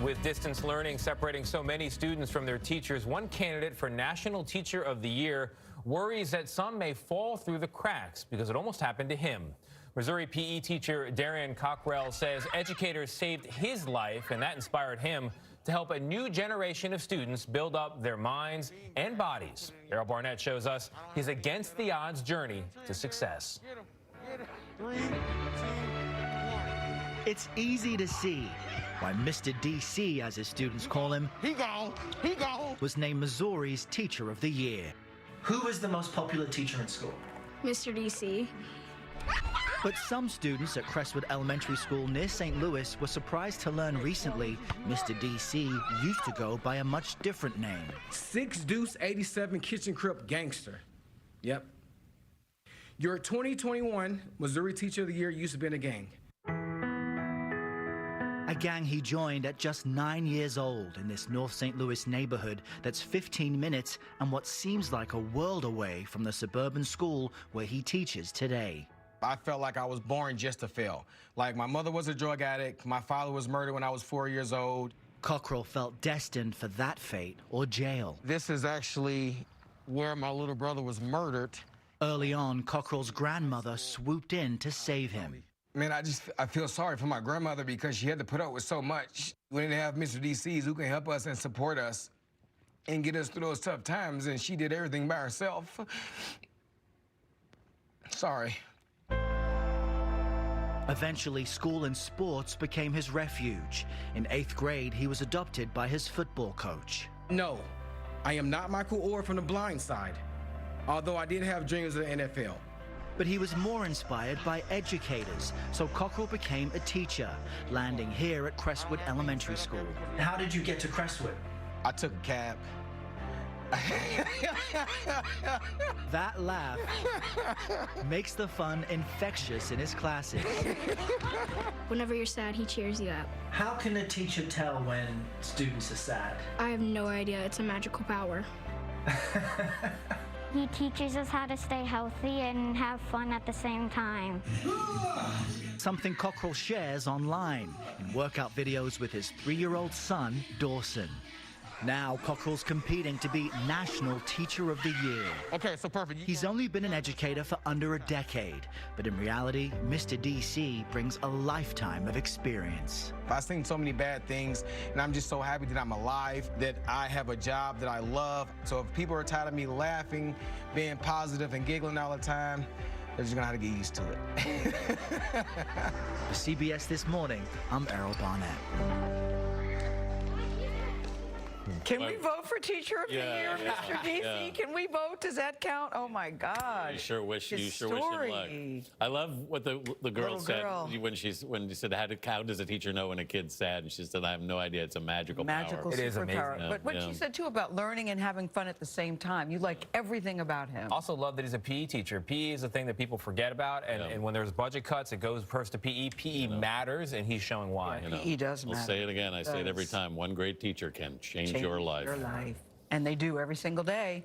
With distance learning separating so many students from their teachers, one candidate for National Teacher of the Year worries that some may fall through the cracks because it almost happened to him. Missouri PE teacher Darrion Cockrell says educators saved his life, and that inspired him to help a new generation of students build up their minds and bodies. Errol Barnett shows us his against-the-odds journey to success. 3, 2, 1. It's easy to see why Mr. DC, as his students call him, He gone. was named Missouri's Teacher of the Year. Who was the most popular teacher in school? Mr. DC. But some students at Crestwood Elementary School near St. Louis were surprised to learn recently Mr. DC used to go by a much different name. 6 Deuce 87 Kitchen Crip Gangster. Yep. Your 2021 Missouri Teacher of the Year used to be in a gang. A gang he joined at just 9 years old in this North St. Louis neighborhood that's 15 minutes and what seems like a world away from the suburban school where he teaches today. I felt like I was born just to fail. Like, my mother was a drug addict, my father was murdered when I was 4 years old. Cockrell felt destined for that fate or jail. This is actually where my little brother was murdered. Early on, Cockrell's grandmother swooped in to save him. Man, I feel sorry for my grandmother because she had to put up with so much. We didn't have Mr. DC's who can help us and support us and get us through those tough times, and she did everything by herself. Sorry. Eventually, school and sports became his refuge. In 8th grade, he was adopted by his football coach. No, I am not Michael Orr from The Blind Side, although I did have dreams of the NFL. But he was more inspired by educators, so Cockrell became a teacher, landing here at Crestwood Elementary School. How did you get to Crestwood? I took a cab. That laugh makes the fun infectious in his classes. Whenever you're sad, he cheers you up. How can a teacher tell when students are sad? I have no idea. It's a magical power. He teaches us how to stay healthy and have fun at the same time. Something Cockrell shares online in workout videos with his 3-year-old son, Dawson. Now Cockrell's competing to be National Teacher of the Year. Okay, so perfect. He's only been an educator for under a decade, but in reality, Mr. DC brings a lifetime of experience. I've seen so many bad things, and I'm just so happy that I'm alive, that I have a job that I love. So if people are tired of me laughing, being positive, and giggling all the time, they're just gonna have to get used to it. For CBS This Morning, I'm Errol Barnett. Can we vote for Teacher of the Year, Mr. DC? Yeah. Can we vote? Does that count? Oh my God! You sure wish him luck. Story. I love what the girl Little said girl. when you said how does a teacher know when a kid's sad? And she said, I have no idea. It's a magical Magical power. It is superpower. amazing. But what she said too about learning and having fun at the same time, you like everything about him. Also love that he's a PE teacher. PE is a thing that people forget about, and when there's budget cuts, it goes first to PE. PE matters, and he's showing why. PE does matter. I'll say it again. I say it every time. One great teacher can change your life. Your life. And they do every single day.